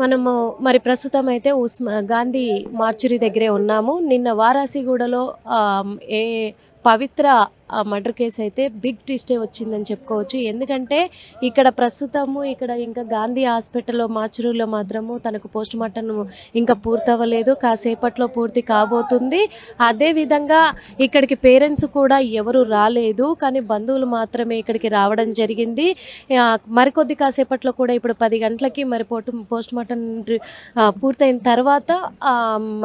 మనము మరి ప్రస్తుతం అయితే గాంధీ మార్చురీ దగ్గరే ఉన్నాము. నిన్న వారాసిగూడలో ఏ పవిత్ర మర్డర్ కేసు అయితే బిగ్ ట్విస్టే వచ్చిందని చెప్పుకోవచ్చు. ఎందుకంటే ఇక్కడ ప్రస్తుతము ఇక్కడ ఇంకా గాంధీ హాస్పిటల్లో మార్చురీలో మాత్రము తనకు పోస్ట్ మార్టం ఇంకా పూర్తవ్వలేదు, కాసేపట్లో పూర్తి కాబోతుంది. అదేవిధంగా ఇక్కడికి పేరెంట్స్ కూడా ఎవరు రాలేదు, కానీ బంధువులు మాత్రమే ఇక్కడికి రావడం జరిగింది. మరికొద్ది కాసేపట్లో కూడా ఇప్పుడు 10 గంటలకి మరి పోస్ట్ మార్టం పూర్తయిన తర్వాత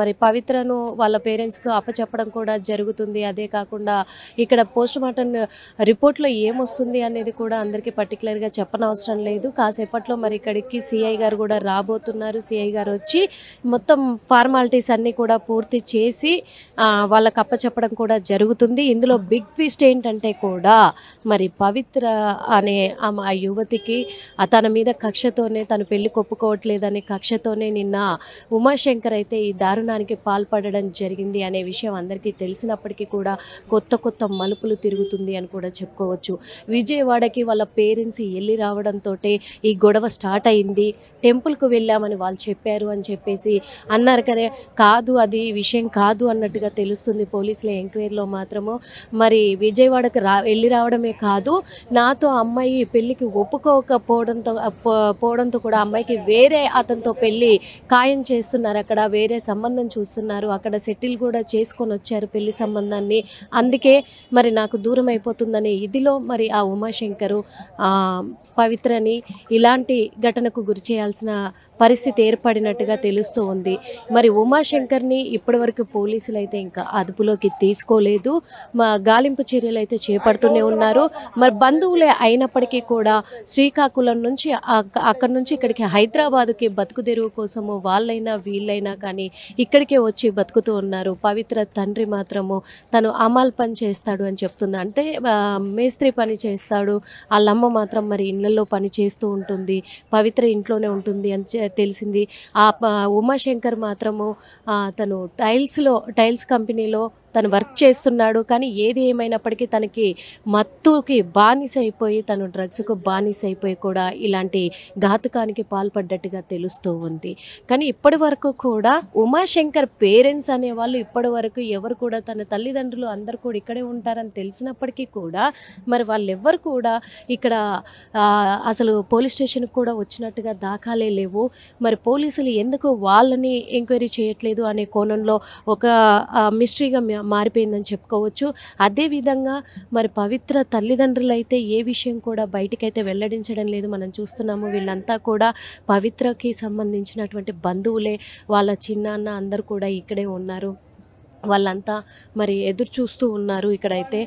మరి పవిత్రను వాళ్ళ పేరెంట్స్కి అప్పచెప్పడం కూడా జరుగుతుంది. అదే కాకుండా ఇక్కడ పోస్ట్ మార్టం రిపోర్ట్లో ఏమొస్తుంది అనేది కూడా అందరికీ పర్టికులర్గా చెప్పనవసరం లేదు. కాసేపట్లో మరి ఇక్కడికి సిఐ గారు కూడా రాబోతున్నారు. సిఐ గారు వచ్చి మొత్తం ఫార్మాలిటీస్ అన్నీ కూడా పూర్తి చేసి వాళ్ళకి అప్పచెప్పడం కూడా జరుగుతుంది. ఇందులో బిగ్ ట్విస్ట్ ఏంటంటే కూడా మరి పవిత్ర అనే ఆ యువతికి తన మీద కక్షతోనే తను పెళ్లి ఒప్పుకోవట్లేదనే కక్షతోనే నిన్న ఉమాశంకర్ అయితే ఈ దారుణానికి పాల్పడడం జరిగింది అనే విషయం అందరికీ తెలిసినప్పటికీ కూడా కొత్త మలుపులు తిరుగుతుంది అని కూడా చెప్పుకోవచ్చు. విజయవాడకి వాళ్ళ పేరెంట్స్ వెళ్ళి రావడంతో ఈ గొడవ స్టార్ట్ అయింది. టెంపుల్కు వెళ్ళామని వాళ్ళు చెప్పారు అని చెప్పేసి అన్నారు. కానీ కాదు, అది విషయం కాదు అన్నట్టుగా తెలుస్తుంది పోలీసుల ఎంక్వైరీలో మాత్రము. మరి విజయవాడకి వెళ్ళి రావడమే కాదు, నాతో అమ్మాయి పెళ్ళికి ఒప్పుకోకపోవడంతో కూడా అమ్మాయికి వేరే అతనితో పెళ్ళి ఖాయం చేస్తున్నారు. అక్కడ వేరే సంబంధం చూస్తున్నారు. అక్కడ సెటిల్ కూడా చేసుకొని వచ్చారు పెళ్లి సంబంధాన్ని. అందుకే మరి నాకు దూరం అయిపోతుందనే ఇదిలో మరి ఆ ఉమాశంకరు పవిత్రని ఇలాంటి ఘటనకు గురి చేయాల్సిన పరిస్థితి ఏర్పడినట్టుగా తెలుస్తూ ఉంది. మరి ఉమాశంకర్ని ఇప్పటివరకు పోలీసులు అయితే ఇంకా అదుపులోకి తీసుకోలేదు. గాలింపు చర్యలు అయితే చేపడుతూనే ఉన్నారు. మరి బంధువులే అయినప్పటికీ కూడా శ్రీకాకుళం నుంచి అక్కడి నుంచి ఇక్కడికి హైదరాబాద్కి బతుకు తెరువు కోసము వాళ్ళైనా వీళ్ళైనా కానీ ఇక్కడికే వచ్చి బతుకుతూ ఉన్నారు. పవిత్ర తండ్రి మాత్రము తను అమాల్ పని చేస్తాడు అని చెప్తుంది. అంటే మేస్త్రి పని చేస్తాడు. వాళ్ళమ్మ మాత్రం మరి ఇళ్లలో పని చేస్తూ ఉంటుంది. పవిత్ర ఇంట్లోనే ఉంటుంది అని తెలిసింది. ఉమాశంకర్ మాత్రము తను టైల్స్ కంపెనీలో తను వర్క్ చేస్తున్నాడు. కానీ ఏది ఏమైనప్పటికీ తనకి మత్తుకి బానిస అయిపోయి తను డ్రగ్స్కు బానిస అయిపోయి కూడా ఇలాంటి ఘాతుకానికి పాల్పడ్డట్టుగా తెలుస్తూ ఉంది. కానీ ఇప్పటి వరకు కూడా ఉమాశంకర్ పేరెంట్స్ అనేవాళ్ళు ఇప్పటి వరకు ఎవరు కూడా తన తల్లిదండ్రులు అందరూ కూడా ఇక్కడే ఉంటారని తెలిసినప్పటికీ కూడా మరి వాళ్ళెవ్వరు కూడా ఇక్కడ అసలు పోలీస్ స్టేషన్కి కూడా వచ్చినట్టుగా దాఖలే లేవు. మరి పోలీసులు ఎందుకు వాళ్ళని ఎంక్వైరీ చేయట్లేదు అనే కోణంలో ఒక మిస్టరీగా మారిపోయిందని చెప్పుకోవచ్చు. అదేవిధంగా మరి పవిత్ర తల్లిదండ్రులు అయితే ఏ విషయం కూడా బయటికైతే వెల్లడించడం లేదు. మనం చూస్తున్నాము వీళ్ళంతా కూడా పవిత్రకి సంబంధించినటువంటి బంధువులే. వాళ్ళ చిన్నాన్న అందరూ కూడా ఇక్కడే ఉన్నారు. వాళ్ళంతా మరి ఎదురు చూస్తూ ఉన్నారు. ఇక్కడైతే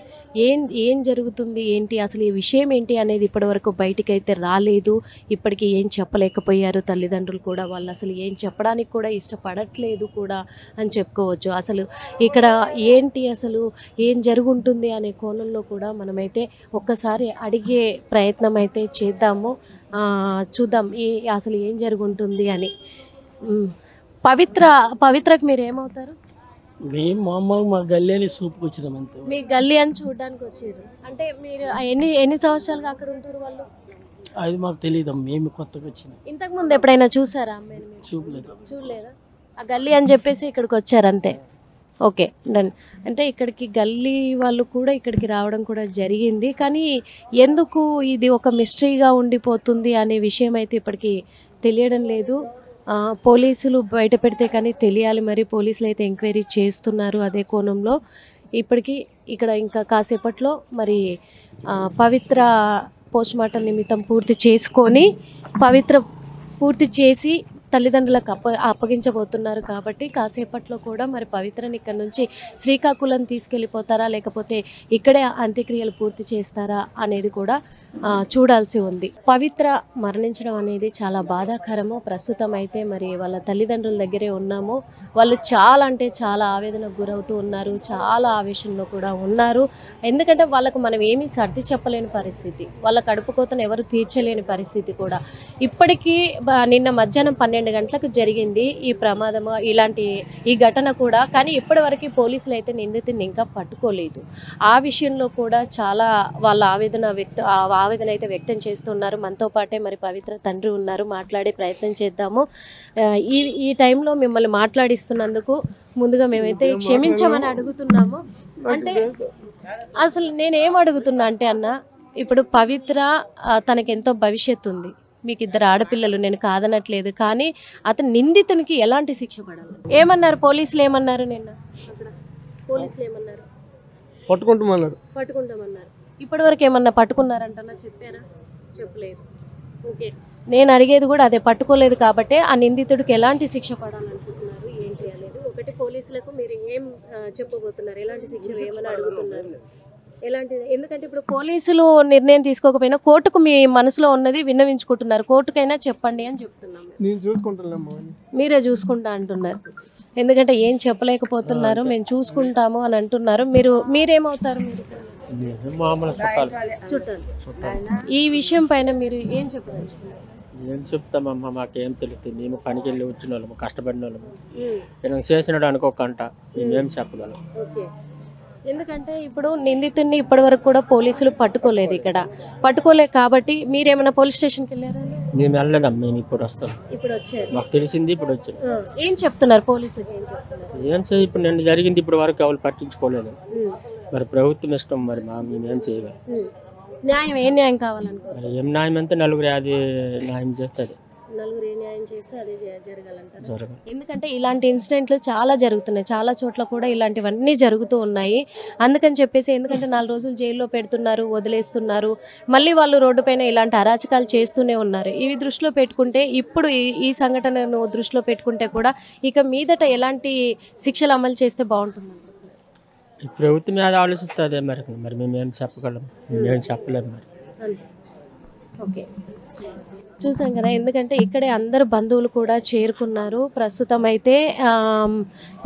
ఏం జరుగుతుంది ఏంటి అసలు ఈ విషయం ఏంటి అనేది ఇప్పటివరకు బయటికైతే రాలేదు. ఇప్పటికీ ఏం చెప్పలేకపోయారు తల్లిదండ్రులు కూడా. వాళ్ళు అసలు ఏం చెప్పడానికి కూడా ఇష్టపడట్లేదు కూడా అని చెప్పుకోవచ్చు. అసలు ఇక్కడ ఏంటి అసలు ఏం జరుగుంటుంది అనే కోణంలో కూడా మనమైతే ఒక్కసారి అడిగే ప్రయత్నం అయితే చేద్దాము. చూద్దాం అసలు ఏం జరుగుంటుంది అని. పవిత్రకు మీరు ఏమవుతారు? మేము మామూలు మా గల్లీ అని సూపుకి వచ్చినాం అంతే. మీ గల్లీ అని చూడడానికి వచ్చారు అంటే మీరు ఎన్ని సంవత్సరాలుగా అక్కడ ఉంటారు? వాళ్ళు అది మాకు తెలియదు. మేము కొత్తగా వచ్చినాం. ఇంతకు ముందు ఎప్పుడైనా చూసారా అమ్మాయిని? చూడలేదా? ఆ గల్లీ అని చెప్పేసి ఇక్కడికి వచ్చారు అంతే. Okay done. అంటే ఇక్కడికి గల్లీ వాళ్ళు కూడా ఇక్కడికి రావడం కూడా జరిగింది. కానీ ఎందుకు ఇది ఒక మిస్టరీగా ఉండిపోతుంది అనే విషయం అయితే ఇప్పటికీ తెలియడం లేదు. పోలీసులు బయట పెడితే కానీ తెలియాలి. మరి పోలీసులు అయితే ఎంక్వైరీ చేస్తున్నారు అదే కోణంలో. ఇప్పటికీ ఇక్కడ ఇంకా కాసేపట్లో మరి పవిత్ర పోస్ట్ మార్టం నిమిత్తం పూర్తి చేసుకొని పవిత్ర పూర్తి చేసి తల్లిదండ్రులకు అప్పగించబోతున్నారు. కాబట్టి కాసేపట్లో కూడా మరి పవిత్రని ఇక్కడ నుంచి శ్రీకాకుళం తీసుకెళ్ళిపోతారా లేకపోతే ఇక్కడే అంత్యక్రియలు పూర్తి చేస్తారా అనేది కూడా చూడాల్సి ఉంది. పవిత్ర మరణించడం అనేది చాలా బాధాకరము. ప్రస్తుతం అయితే మరి వాళ్ళ తల్లిదండ్రుల దగ్గరే ఉన్నాము. వాళ్ళు చాలా అంటే చాలా ఆవేదనకు గురవుతూ ఉన్నారు. చాలా ఆవేశంలో కూడా ఉన్నారు. ఎందుకంటే వాళ్ళకు మనం ఏమీ సర్ది చెప్పలేని పరిస్థితి, వాళ్ళ కడుపు కోతను ఎవరు తీర్చలేని పరిస్థితి కూడా. ఇప్పటికీ నిన్న మధ్యాహ్నం 12 12 గంటలకు జరిగింది ఈ ప్రమాదము, ఇలాంటి ఈ ఘటన కూడా. కానీ ఇప్పటివరకు పోలీసులు అయితే నిందితుడిని ఇంకా పట్టుకోలేదు. ఆ విషయంలో కూడా చాలా వాళ్ళ ఆవేదన అయితే వ్యక్తం చేస్తున్నారు. మనతో పాటే మరి పవిత్ర తండ్రి ఉన్నారు, మాట్లాడే ప్రయత్నం చేద్దాము. ఈ టైంలో మిమ్మల్ని మాట్లాడిస్తున్నందుకు ముందుగా మేమైతే క్షమించమని అడుగుతున్నాము. అంటే అసలు నేనేం అడుగుతున్నా అంటే అన్న, ఇప్పుడు పవిత్ర తనకెంతో భవిష్యత్తు ఉంది, మీకు 2 ఆడపిల్లలు, నేను కాదనట్లేదు. కానీ అతను నిందితునికి ఎలాంటి శిక్ష పడాలి? ఏమన్నారు పోలీసులు? ఏమన్నారు నిన్న పోలీసులు? ఏమన్నారు? పట్టుకుంటామన్నారు. ఇప్పటివరకు ఏమన్నా పట్టుకున్నారంటన్నా చెప్పారా? చెప్పలేదు. ఓకే, నేను అడిగేది కూడా అదే, పట్టుకోలేదు కాబట్టి ఆ నిందితుడికి ఎలాంటి శిక్ష పడాలనుకుంటున్నారు, ఏంటి అనేది ఒకటి. పోలీసులకు మీరు ఏం చెప్పబోతున్నారు? ఎలాంటి శిక్ష ఏమని అడుగుతున్నారు? ఎలాంటి, ఎందుకంటే ఇప్పుడు పోలీసులు నిర్ణయం తీసుకోకపోయినా కోర్టుకు మీ మనసులో ఉన్నది విన్నవించుకుంటున్నారు, కోర్టుకైనా చెప్పండి అని చెప్తున్నాము. మీరే చూసుకుంటా అంటున్నారు, ఎందుకంటే ఏం చెప్పలేకపోతున్నారు, మేము చూసుకుంటాము అని అంటున్నారు. మీరేమవుతారు? చుట్టాలు. ఈ విషయం పైన మీరు ఏం చెప్పదలుచుకున్నారు? ఏం చెప్తామమ్మా, మాకేం తెలుస్తుంది, మేము పనికి వెళ్ళి వచ్చిన వాళ్ళము, కష్టపడిన వాళ్ళము, నేను చేసినాడు అనుకోకంట మేమేం చెప్పగలం. ఓకే, ఎందుకంటే ఇప్పుడు నిందితుడిని ఇప్పటి వరకు కూడా పోలీసులు పట్టుకోలేదు. ఇక్కడ పట్టుకోలేదు కాబట్టి మీరేమైనా పోలీస్ స్టేషన్కి వెళ్ళారా? మేము వెళ్ళలేదమ్మా, మేము ఇప్పుడు వస్తాం. ఇప్పుడు వచ్చారు, మాకు తెలిసింది ఇప్పుడు వచ్చాను. ఏం చెప్తున్నారు పోలీసులు? ఏం చేయ, ఇప్పుడు నేను జరిగింది ఇప్పుడు వరకు ఎవరు పట్టించుకోలేదు. మరి ప్రభుత్వం ఇష్టం, మరి మేమేం చేయగలం? న్యాయం, ఏ న్యాయం కావాలనుకో? మరి ఏం న్యాయం అంతా నలుగురు అది న్యాయం చేస్తుంది. నలుగురు ఏ న్యాయం చేస్తే అదే జరగాలంటారు. ఎందుకంటే ఇలాంటి ఇన్సిడెంట్లు చాలా జరుగుతున్నాయి, చాలా చోట్ల కూడా ఇలాంటివన్నీ జరుగుతూ ఉన్నాయి. అందుకని చెప్పేసి, ఎందుకంటే 4 రోజులు జైల్లో పెడుతున్నారు, వదిలేస్తున్నారు, మళ్ళీ వాళ్ళు రోడ్డు పైన ఇలాంటి అరాచకాలు చేస్తూనే ఉన్నారు. ఇవి దృష్టిలో పెట్టుకుంటే, ఇప్పుడు ఈ సంఘటనను దృష్టిలో పెట్టుకుంటే కూడా ఇక మీదట ఎలాంటి శిక్షలు అమలు చేస్తే బాగుంటుంది? ఈ ప్రభుత్వం మీద ఆలోచిస్తుంది. మరి మేమేం చెప్పగలం? మేమేం చెప్పలేము మరి. ఓకే, చూసాం కదా, ఎందుకంటే ఇక్కడే అందరు బంధువులు కూడా చేరుకున్నారు. ప్రస్తుతం అయితే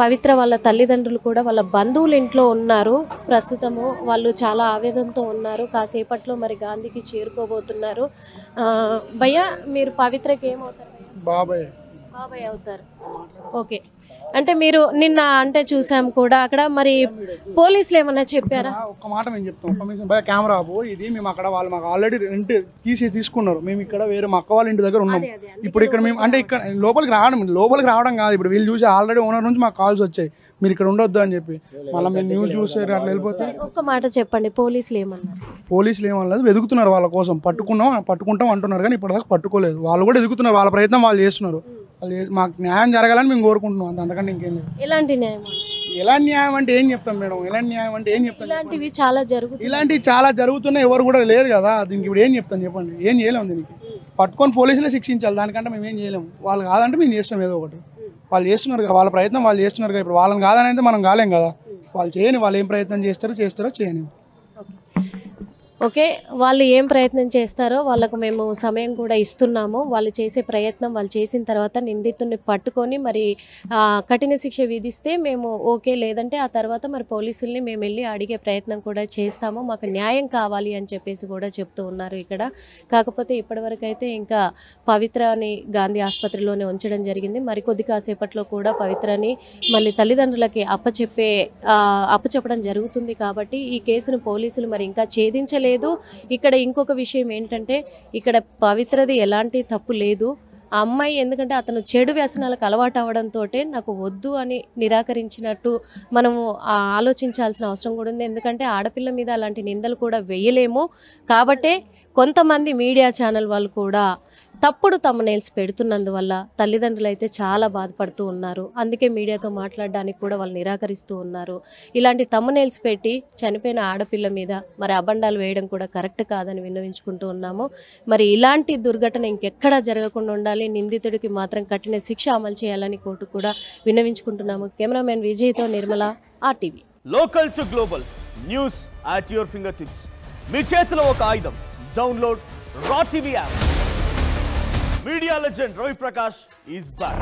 పవిత్ర వాళ్ళ తల్లిదండ్రులు కూడా వాళ్ళ బంధువుల ఇంట్లో ఉన్నారు. ప్రస్తుతము వాళ్ళు చాలా ఆవేదనతో ఉన్నారు. కాసేపట్లో మరి గాంధీకి చేరుకోబోతున్నారు. భయ్య, మీరు పవిత్రకి ఏమవుతారు? బాబాయ్ అవుతారు. ఓకే, అంటే మీరు నిన్న అంటే చూసాం కూడా అక్కడ, మరి పోలీసులు ఏమన్నా చెప్పారా? ఒక్క మాట మేము చెప్తాం, కెమెరా ఇది మేము అక్కడ వాళ్ళు మాకు ఆల్రెడీ రెంట్ తీసుకున్నారు. మేము ఇక్కడ వేరే మా అక్క వాళ్ళ ఇంటి దగ్గర ఉన్నాం. ఇప్పుడు ఇక్కడ మేము అంటే ఇక్కడ లోపలికి రావడం కాదు, ఇప్పుడు వీళ్ళు చూసి ఆల్రెడీ ఓనర్ నుంచి మాకు కాల్స్ వచ్చాయి, మీరు ఇక్కడ ఉండొద్దు అని చెప్పి. మళ్ళీ మేము న్యూస్ చూసారు అట్లా వెళ్ళిపోతే. ఒక్క మాట చెప్పండి, పోలీసులు ఏమన్నారు? పోలీసులు ఏమనలేదు, వెతుకుతున్నారు వాళ్ళ కోసం. పట్టుకుంటాం అంటున్నారు కానీ ఇప్పటిదాకా పట్టుకోలేదు. వాళ్ళు కూడా ఎదుగుతున్నారు, వాళ్ళ ప్రయత్నం వాళ్ళు చేస్తున్నారు. మాకు న్యాయం జరగాలని మేము కోరుకుంటున్నాం, అంతకంటే ఇంకేం లేదు. ఎలాంటి న్యాయం? ఎలాంటి న్యాయం అంటే ఏం చెప్తాం మేడం? ఎలాంటి న్యాయం అంటే ఏం చెప్తాం? ఇలాంటివి చాలా జరుగుతున్నాయి, ఎవరు కూడా లేరు కదా దీనికి. ఇప్పుడు ఏం చెప్తాం చెప్పండి? ఏం చేయలేము దీనికి. పట్టుకొని పోలీసులే శిక్షించాలి, దానికంటే మేము ఏం చేయలేము. వాళ్ళు కాదంటే మేము చేస్తాం ఏదో ఒకటి. వాళ్ళు చేస్తున్నారు కదా, వాళ్ళ ప్రయత్నం వాళ్ళు చేస్తున్నారు కదా. ఇప్పుడు వాళ్ళని కాదని అయితే మనం కాలేం కదా. వాళ్ళు చేయని, వాళ్ళు ఏం ప్రయత్నం చేస్తారో చేయని. ఓకే, వాళ్ళు ఏం ప్రయత్నం చేస్తారో వాళ్ళకు మేము సమయం కూడా ఇస్తున్నాము. వాళ్ళు చేసే ప్రయత్నం వాళ్ళు చేసిన తర్వాత నిందితుడిని పట్టుకొని మరి కఠిన శిక్ష విధిస్తే మేము ఓకే, లేదంటే ఆ తర్వాత మరి పోలీసుల్ని మేము వెళ్ళి అడిగే ప్రయత్నం కూడా చేస్తాము. మాకు న్యాయం కావాలి అని చెప్పేసి కూడా చెప్తూ ఉన్నారు ఇక్కడ. కాకపోతే ఇప్పటివరకు అయితే ఇంకా పవిత్రని గాంధీ ఆసుపత్రిలోనే ఉంచడం జరిగింది. మరికొద్ది కాసేపట్లో కూడా పవిత్రని మళ్ళీ తల్లిదండ్రులకి అప్పచెప్పడం జరుగుతుంది. కాబట్టి ఈ కేసును పోలీసులు మరి ఇంకా ఛేదించలేదు. ఇక్కడ ఇంకొక విషయం ఏంటంటే, ఇక్కడ పవిత్రది ఎలాంటి తప్పు లేదు. ఆ అమ్మాయి ఎందుకంటే అతను చెడు వ్యసనాలకు అలవాటు అవ్వడంతో నాకు వద్దు అని నిరాకరించినట్టు మనము ఆలోచించాల్సిన అవసరం కూడా ఉంది. ఎందుకంటే ఆడపిల్ల మీద అలాంటి నిందలు కూడా వేయలేము. కాబట్టే కొంతమంది మీడియా ఛానల్ వాళ్ళు కూడా తప్పుడు తమ్మునైల్స్ పెడుతున్నందువల్ల తల్లిదండ్రులు అయితే చాలా బాధపడుతూ ఉన్నారు. అందుకే మీడియాతో మాట్లాడడానికి కూడా వాళ్ళు నిరాకరిస్తూ ఉన్నారు. ఇలాంటి తమ్మునైల్స్ పెట్టి చనిపోయిన ఆడపిల్ల మీద మరి అబండాలు వేయడం కూడా కరెక్ట్ కాదని విన్నవించుకుంటూ ఉన్నాము. మరి ఇలాంటి దుర్ఘటన ఇంకెక్కడా జరగకుండా ఉండాలి, నిందితుడికి మాత్రం కఠిన శిక్ష అమలు చేయాలని కోర్టు కూడా విన్నవించుకుంటున్నాము. కెమెరామెన్ విజయ్తో Nirmala, RTV. Local to global news at your fingertips. మీ చేతిలో ఒక ఆయుధం. Download Raw TV app. Media legend Ravi Prakash is back.